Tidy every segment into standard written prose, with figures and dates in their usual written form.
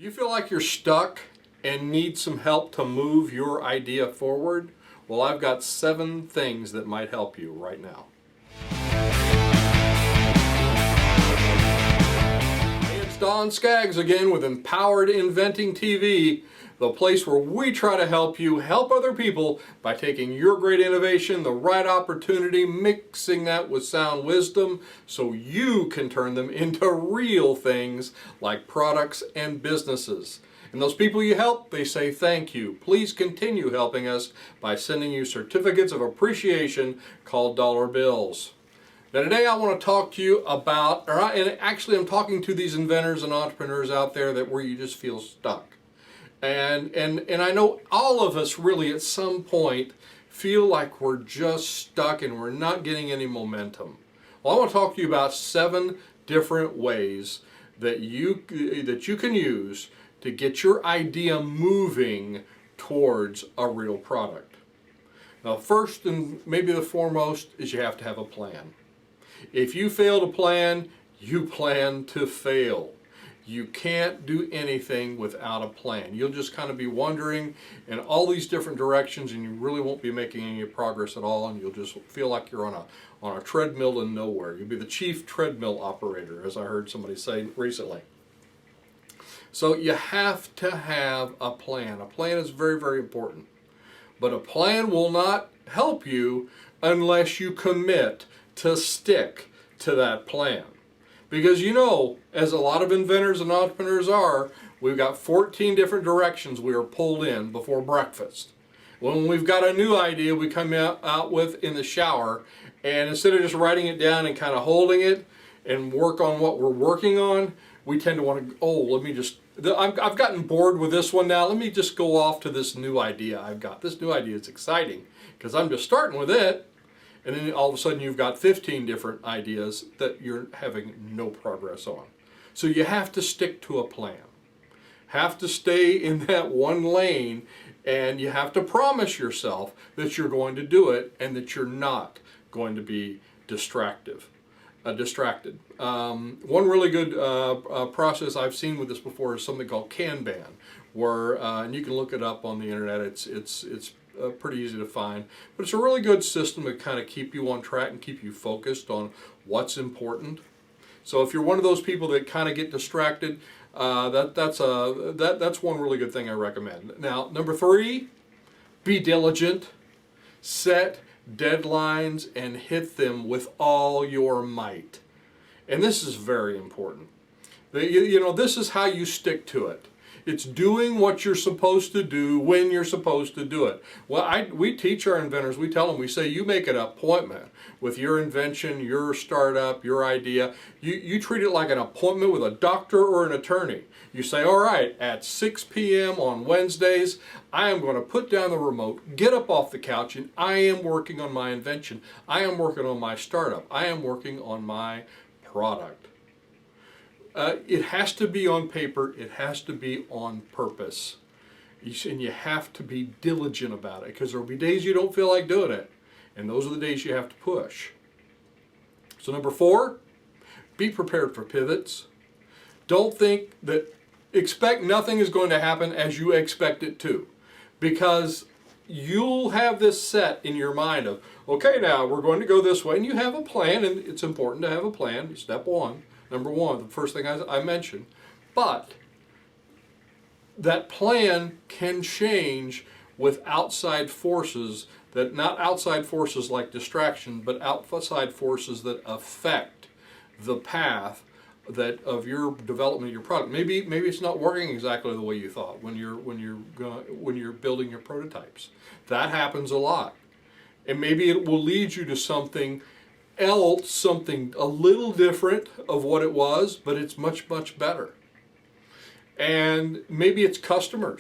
You feel like you're stuck and need some help to move your idea forward? Well, I've got 7 things that might help you right now. Hey, it's Don Skaggs again with Empowered Inventing TV, the place where we try to help you help other people by taking your great innovation, the right opportunity, mixing that with sound wisdom so you can turn them into real things like products and businesses. And those people you help, they say thank you. Please continue helping us by sending you certificates of appreciation called dollar bills. Now today I want to talk to you about, and actually I'm talking to these inventors and entrepreneurs out there that where you just feel stuck. And I know all of us really at some point feel like we're just stuck and we're not getting any momentum. Well, I want to talk to you about 7 different ways that you can use to get your idea moving towards a real product. Now, first and maybe the foremost is you have to have a plan. If you fail to plan, you plan to fail. You can't do anything without a plan. You'll just kind of be wandering in all these different directions and you really won't be making any progress at all, and you'll just feel like you're on a treadmill in nowhere. You'll be the chief treadmill operator, as I heard somebody say recently. So you have to have a plan. A plan is very, very important. But a plan will not help you unless you commit to stick to that plan. Because you know, as a lot of inventors and entrepreneurs are, we've got 14 different directions we are pulled in before breakfast. When we've got a new idea we come out with in the shower, and instead of just writing it down and kind of holding it and work on what we're working on, we tend to want to, I've gotten bored with this one now, let me just go off to this new idea I've got. This new idea is exciting because I'm just starting with it. And then all of a sudden you've got 15 different ideas that you're having no progress on. So you have to stick to a plan. Have to stay in that one lane, and you have to promise yourself that you're going to do it and that you're not going to be distracted. One really good process I've seen with this before is something called Kanban, where and you can look it up on the internet. It's pretty easy to find, but it's a really good system to kind of keep you on track and keep you focused on what's important. So if you're one of those people that kind of get distracted, that's one really good thing I recommend. Now, number 3, be diligent. Set deadlines and hit them with all your might. And this is very important. You know, this is how you stick to it. It's doing what you're supposed to do when you're supposed to do it. Well, we teach our inventors, we tell them, we say you make an appointment with your invention, your startup, your idea. You treat it like an appointment with a doctor or an attorney. You say, all right, at 6 p.m. on Wednesdays, I am going to put down the remote, get up off the couch, and I am working on my invention. I am working on my startup. I am working on my product. It has to be on paper, it has to be on purpose. And you have to be diligent about it, because there will be days you don't feel like doing it. And those are the days you have to push. So number 4, be prepared for pivots. Don't expect nothing is going to happen as you expect it to. Because you'll have this set in your mind of, okay, now we're going to go this way. And you have a plan, and it's important to have a plan, step 1. Number 1, the first thing I mentioned. But that plan can change with outside forces, that not outside forces like distraction, but outside forces that affect the path of your development of your product. Maybe it's not working exactly the way you thought when you're building your prototypes. That happens a lot. And maybe it will lead you to something else, something a little different of what it was, but it's much, much better. And maybe it's customer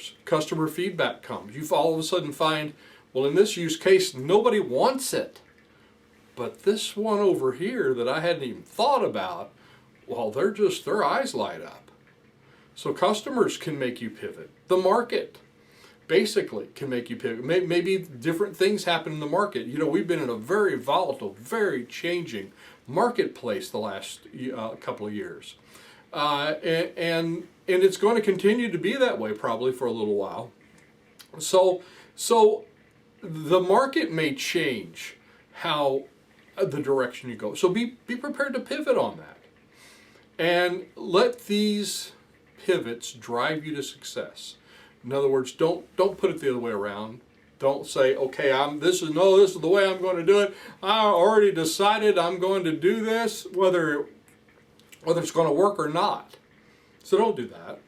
feedback comes. You all of a sudden find, well, in this use case, nobody wants it. But this one over here that I hadn't even thought about, well, their eyes light up. So customers can make you pivot. The market basically can make you pivot. Maybe different things happen in the market. You know, we've been in a very volatile, very changing marketplace the last couple of years. And and it's going to continue to be that way probably for a little while. So the market may change how the direction you go. So be prepared to pivot on that. And let these pivots drive you to success. In other words, don't put it the other way around. Don't say, okay, this is the way I'm going to do it. I already decided I'm going to do this, whether it's going to work or not. So don't do that.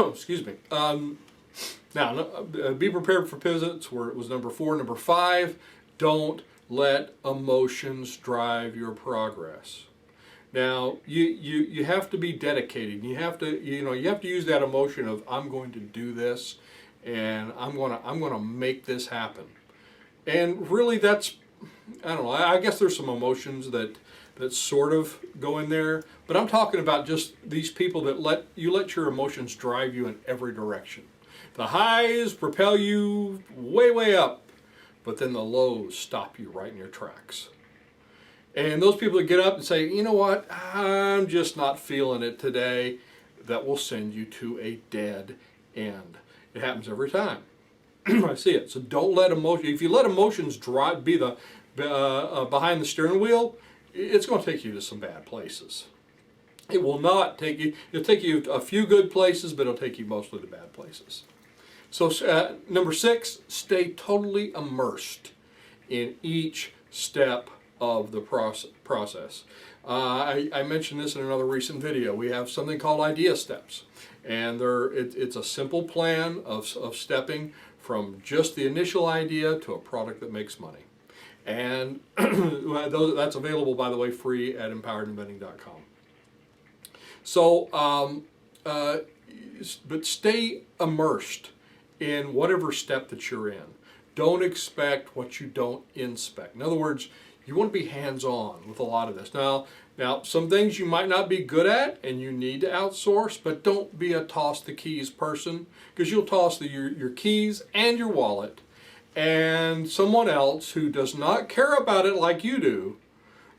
Excuse me. Now, be prepared for pivots, where it was number 4. Number 5, don't let emotions drive your progress. Now, you have to be dedicated. You have to use that emotion of, I'm going to do this, and I'm gonna make this happen. And really, that's, I don't know, I guess there's some emotions that sort of go in there, but I'm talking about just these people that let your emotions drive you in every direction. The highs propel you way, way up, but then the lows stop you right in your tracks. And those people that get up and say, you know what, I'm just not feeling it today, that will send you to a dead end. It happens every time. I see it. So don't let emotions, if you let emotions be the behind the steering wheel, it's going to take you to some bad places. It will not take you, it'll take you a few good places, but it'll take you mostly to bad places. So number 6, stay totally immersed in each step of the process. I mentioned this in another recent video. We have something called idea steps, and it's a simple plan of stepping from just the initial idea to a product that makes money. And that's available, by the way, free at empoweredinventing.com. So, but stay immersed in whatever step that you're in. Don't expect what you don't inspect. In other words, you want to be hands-on with a lot of this. Now, some things you might not be good at and you need to outsource, but don't be a toss the keys person, because you'll toss your keys and your wallet, and someone else who does not care about it like you do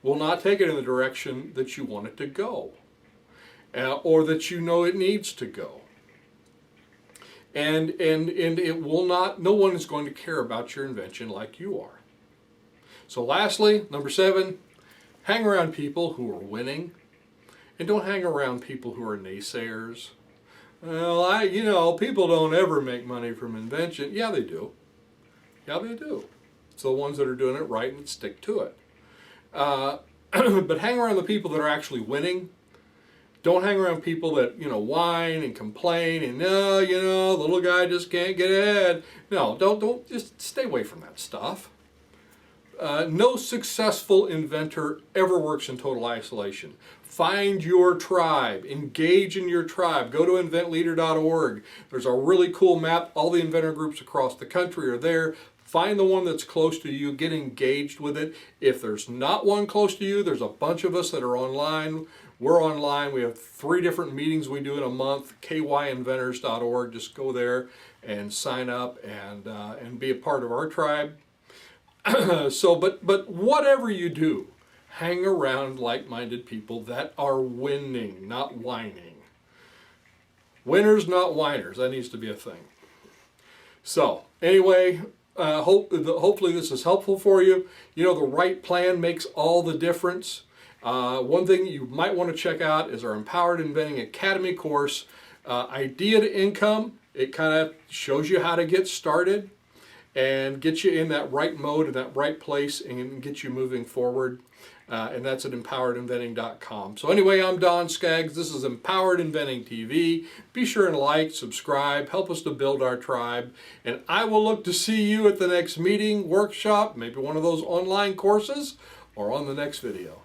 will not take it in the direction that you want it to go, or that you know it needs to go. And it will not, no one is going to care about your invention like you are. So lastly, number 7, hang around people who are winning, and don't hang around people who are naysayers. Well, people don't ever make money from invention. Yeah, they do. Yeah, they do. It's the ones that are doing it right and stick to it. But hang around the people that are actually winning. Don't hang around people that, whine and complain and, the little guy just can't get ahead. No, don't, just stay away from that stuff. No successful inventor ever works in total isolation. Find your tribe. Engage in your tribe. Go to inventleader.org. There's a really cool map. All the inventor groups across the country are there. Find the one that's close to you. Get engaged with it. If there's not one close to you, there's a bunch of us that are online. We're online. We have 3 different meetings we do in a month. kyinventors.org. Just go there and sign up and be a part of our tribe. But whatever you do, hang around like-minded people that are winning, not whining. Winners, not whiners. That needs to be a thing. So anyway, hopefully this is helpful for you. The right plan makes all the difference. One thing you might want to check out is our Empowered Inventing Academy course, Idea to Income. It kind of shows you how to get started and get you in that right mode, in that right place, and get you moving forward. And that's at empoweredinventing.com. So anyway, I'm Don Skaggs. This is Empowered Inventing TV. Be sure and like, subscribe, help us to build our tribe. And I will look to see you at the next meeting, workshop, maybe one of those online courses, or on the next video.